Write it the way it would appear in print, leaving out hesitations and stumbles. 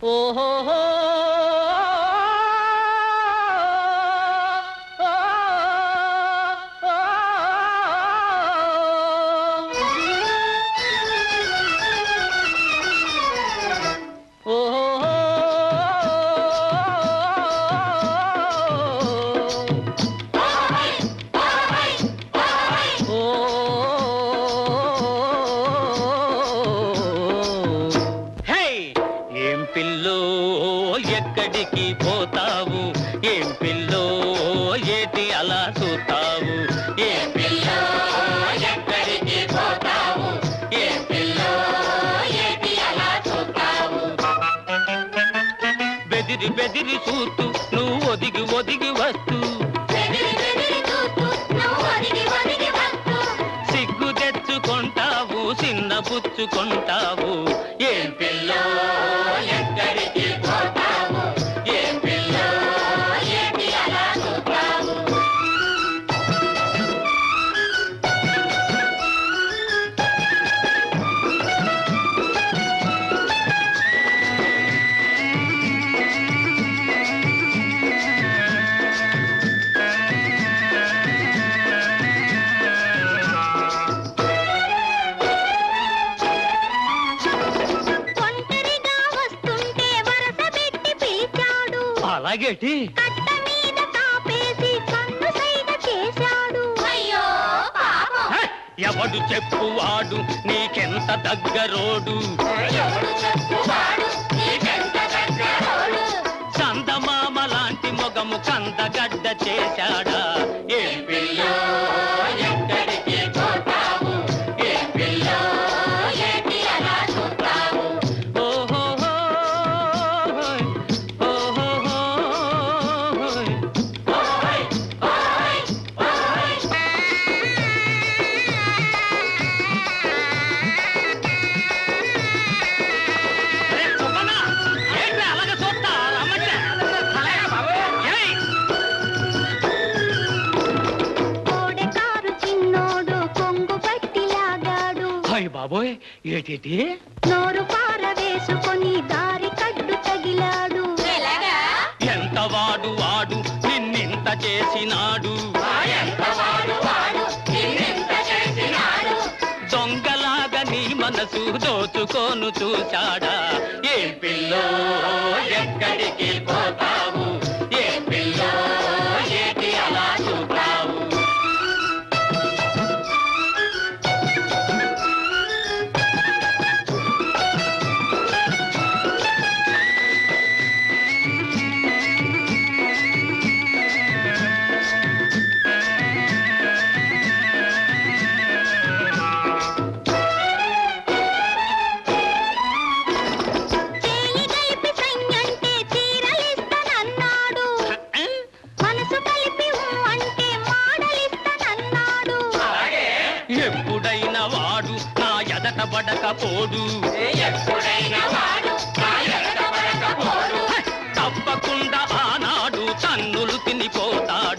ఓహో ఎక్కడికి పోతావు ఏం పిల్లో ఏటి అలా చూస్తావు ఏం పిల్లో ఎక్కడికి పోతావు ఏం పిల్లో ఏటి అలా చూస్తావు బెదిరి బెదిరి చూస్తూ నువ్వు ఒదిగి ఒదిగి వస్తూ సిగ్గు తెచ్చుకుంటావు చిన్న పుచ్చుకుంటావు ఏం పిల్లో ఎక్కడికి పోతావు ఏం పిల్లో ఏటి అలా చూస్తావు అలాగేటి ఎవడు చెప్పువాడు నీకెంత దగ్గరోడు చందమామ లాంటి మొగము కందగడ్డ చేశాడా ఏం పిల్లో ఎక్కడికి పోతావు ఏం పిల్లో ఏటి అలా చూస్తావు బాబోయ్ ఏటి నోరు పారవేసుకొని దారి కడ్డు తగిలాడు ఎంత వాడు వాడు నిన్నింత చేసినాడు దొంగలాగా నీ మనసు దోచుకోను చూశాడా ఏం పిల్లో ఎక్కడికి పోతావు ఏం పిల్లో ఏటి అలా చూస్తావు ఎప్పుడైనా వాడు నా ఎదట పడకపోడు తప్పకుండా ఆనాడు తన్నులు తినిపోతాడు